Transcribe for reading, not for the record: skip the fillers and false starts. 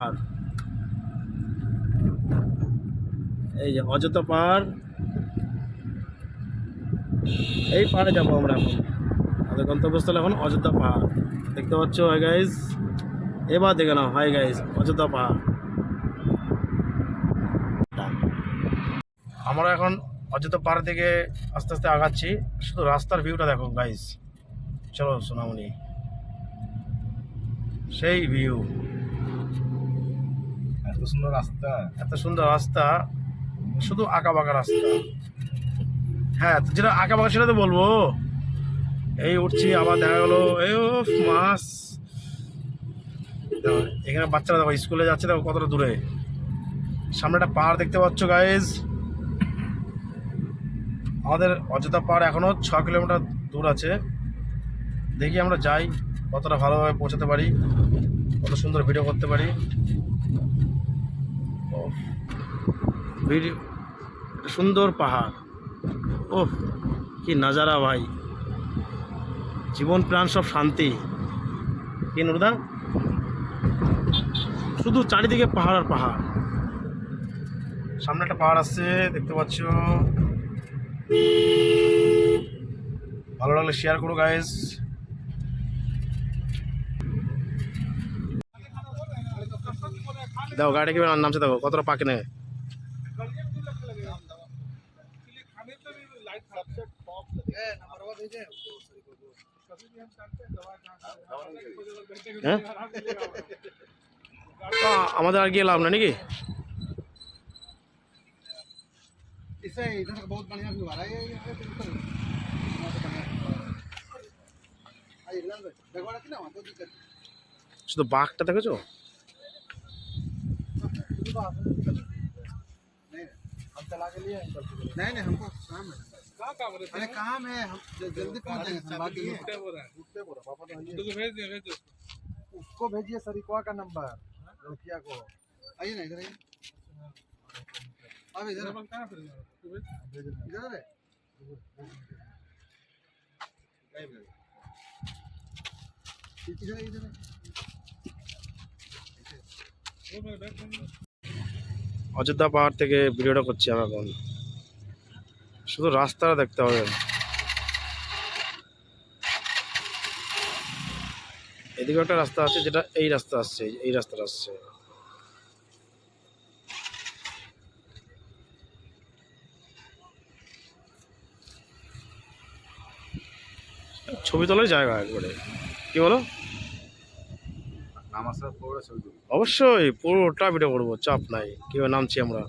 আর এই যে অযোধ্যা পাহাড়, এই পাহাড়ে যাবো আমরা এখন। আমাদের গন্তব্যস্থল এখন অযোধ্যা পাহাড়, দেখতে পাচ্ছ। হাই গাইজ, এবার দেখে নাও। হাই গাইজ, অযোধ্যা পাহাড়। আমরা এখন অযোধ্যা পাহাড় থেকে আস্তে আস্তে আগাচ্ছি। শুধু রাস্তার ভিউটা দেখো গাইজ। চলো সোনামণি, সেই ভিউ। এত সুন্দর রাস্তা, এত সুন্দর রাস্তা, শুধু আঁকা বাঁকা রাস্তা। হ্যাঁ, যেটা আঁকা বাঁকা সেটা তো বলবো। এই উঠছি, আবার দেখা গেলো এই মাছ। এখানে বাচ্চারা দেখো স্কুলে যাচ্ছে, দেখো কতটা দূরে। সামনে একটা পাহাড় দেখতে পাচ্ছ গাইজ। আমাদের অযোধ্যা পাহাড় এখনো 6 কিলোমিটার দূর আছে। দেখি আমরা যাই, কতটা ভালোভাবে পৌঁছাতে পারি, কত সুন্দর ভিডিও করতে পারি। ভিডিও, সুন্দর পাহাড়। ওহ, কি নাজারা ভাই, জীবন প্রাণ সব শান্তি। কি নুরদা, শুধু চারিদিকে পাহাড় আর পাহাড়। সামনে একটা পাহাড় আসছে, দেখতে পাচ্ছ। ভালো লাগলে শেয়ার করো গাইস। দেখো গাড়িটা কি নামছে, দেখো কতটা পাকে নেয়। হ্যাঁ, আমাদের আর গিয়ে লাভ না নাকি? শুধু বাঘটা দেখেছো? नहीं नहीं हमको काम है। अरे काम है, हम जल्दी पहुंच जाएंगे। बाकी पापा तो उसको भेजिए सरिकवा का नंबर, लड़किया को। आइए ना इधर, आइए अब इधर इधर है। इधर इधर অযোধ্যা পাহাড় থেকে ভিডিওটা করছি আমি এখন। শুধু রাস্তাটা দেখতে হবে। এদিকে একটা রাস্তা আছে, যেটা এই রাস্তা আসছে, এই রাস্তাটা আসছে। ছবি তোলার জায়গা একবারে। কি বলো? অবশ্যই পুরোটা ভিডিও করবো, চাপ নাই। কিভাবে নামছি আমরা।